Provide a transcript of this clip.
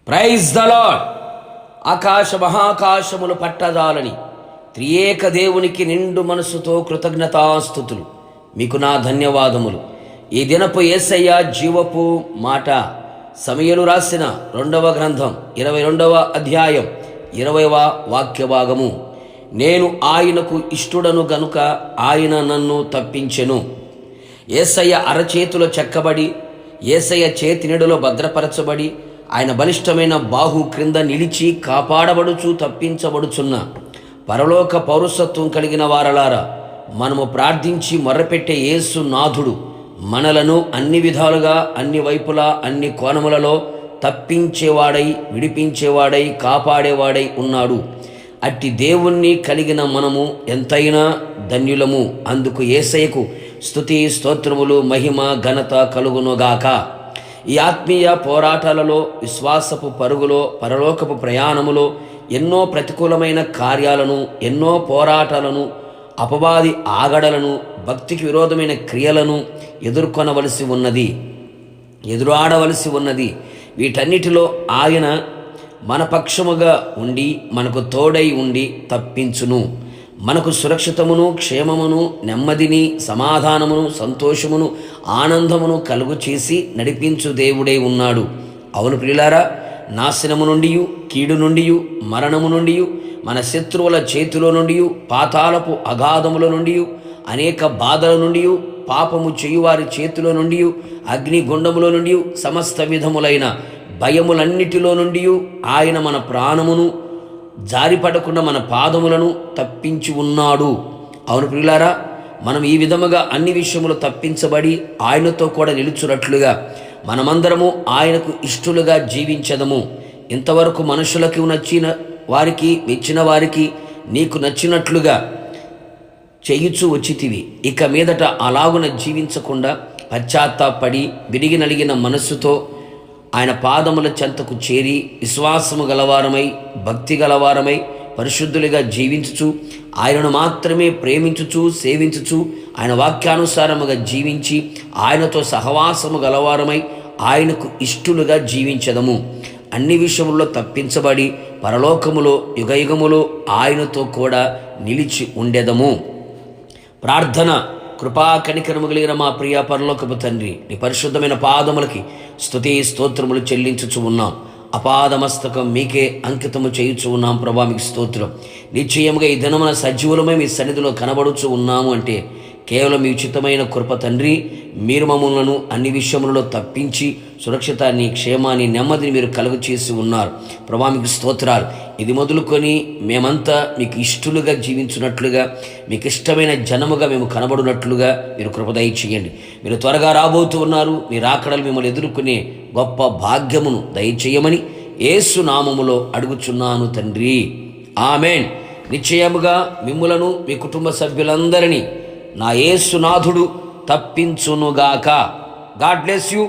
Praise the lord. ఆకాశ మహాకాశములు పట్టజాలని త్రియేక దేవునికి నిండు మనసుతో కృతజ్ఞతాస్తుతులు. మీకు నా ధన్యవాదములు. ఈ దినపు యేసయ్య జీవపు మాట సమయలు రాసిన 2వ గ్రంథం 22వ అధ్యాయం 20వ వాక్య భాగము. నేను ఆయనకు ఇష్టుడను గనుక ఆయన నన్ను తప్పించెను. యేసయ్య అరచేతిలో చెక్కబడి, యేసయ్య చేతినిడులో భద్రపరచబడి, ఆయన బలిష్టమైన బాహు క్రింద నిలిచి కాపాడబడుచు తప్పించబడుచున్న పరలోక పౌరసత్వం కలిగిన వారలారా, మనము ప్రార్థించి మొర్రపెట్టే యేసు నాథుడు మనలను అన్ని విధాలుగా, అన్ని వైపులా, అన్ని కోణములలో తప్పించేవాడై, విడిపించేవాడై, కాపాడేవాడై ఉన్నాడు. అట్టి దేవుణ్ణి కలిగిన మనము ఎంతైనా ధన్యులము. అందుకు యేసయ్యకు స్తుతి, స్తోత్రములు, మహిమ, ఘనత కలుగునుగాక. ఈ ఆత్మీయ పోరాటాలలో, విశ్వాసపు పరుగులో, పరలోకపు ప్రయాణములో ఎన్నో ప్రతికూలమైన కార్యాలను, ఎన్నో పోరాటాలను, అపవాది ఆగడలను, భక్తికి విరోధమైన క్రియలను ఎదురాడవలసి ఉన్నది. వీటన్నిటిలో ఆయన మన పక్షముగా ఉండి, మనకు తోడై ఉండి తప్పించును. మనకు సురక్షితమును, క్షేమమును, నెమ్మదిని, సమాధానమును, సంతోషమును, ఆనందమును కలుగు చేసి నడిపించు దేవుడై ఉన్నాడు. అవును ప్రియులారా, నాశనము నుండి, కీడు నుండి, మరణము నుండి, మన శత్రువుల చేతిలో నుండి, పాతాళపు అగాధముల నుండి, అనేక బాధల నుండి, పాపము చేయువారి చేతిలో నుండి, అగ్నిగుండముల నుండి, సమస్త విధములైన భయములన్నిటిలో నుండి ఆయన మన ప్రాణమును జారిపడకుండా మన పాదములను తప్పించి ఉన్నాడు. అవును ప్రియులారా, మనం ఈ విధముగా అన్ని విషయములు తప్పించబడి ఆయనతో కూడా నిలుచున్నట్లుగా మనమందరము ఆయనకు ఇష్టలుగా జీవించదము. ఇంతవరకు మనుషులకు నచ్చిన వారికి, మెచ్చిన వారికి నీకు నచ్చినట్లుగా చేయుచూ వచ్చితివి. ఇక మీదట అలాగున జీవించకుండా పశ్చాత్తాపడి విరిగి నలిగిన మనస్సుతో ఆయన పాదముల చెంతకు చేరి విశ్వాసము గలవారమై, భక్తి గలవారమై, పరిశుద్ధులుగా జీవించుచు, ఆయనను మాత్రమే ప్రేమించుచు, సేవించుచు, ఆయన వాక్యానుసారముగా జీవించి, ఆయనతో సహవాసము గలవారమై, ఆయనకు ఇష్టలుగా జీవించదము. అన్ని విషయముల్లో తప్పించబడి పరలోకములో యుగయుగములో ఆయనతో కూడా నిలిచి ఉండెదము. ప్రార్థన. కృపా కనికరము కలిగిన మా ప్రియ పరలోకపు తండ్రి, నీ పరిశుద్ధమైన పాదములకి స్తుతి స్తోత్రములు చెల్లించుచు ఉన్నాం. అపాదమస్తకం మీకే అంకితము చేయుచు ఉన్నాం. ప్రభా, మీకు స్తోత్రం. నిశ్చయముగా ఈ దినమున సజీవులమై మీ సన్నిధిలో కనబడుచు ఉన్నాము అంటే కేవలం మీ ఉచితమైన కృప తండ్రి. మీరు మమ్మల్ని అన్ని విషయములలో తప్పించి సురక్షితాన్ని, క్షేమాన్ని, నెమ్మదిని మీరు కలుగు చేసి ఉన్నారు. ప్రభా, మీకు స్తోత్రాలు. ఇది మొదలుకొని మేమంతా మీకు ఇష్టలుగా జీవించున్నట్లుగా, మీకు ఇష్టమైన జనముగా మేము కనబడినట్లుగా మీరు కృప దయచేయండి. మీరు త్వరగా రాబోతూ ఉన్నారు. మీ రాకడలు మిమ్మల్ని ఎదుర్కొనే గొప్ప భాగ్యమును దయచేయమని యేసు నామములో అడుగుచున్నాను తండ్రి. ఆమేన్. నిశ్చయముగా మిమ్ములను, మీ కుటుంబ సభ్యులందరినీ నా యేసునాథుడు తప్పించునుగాక. God bless you.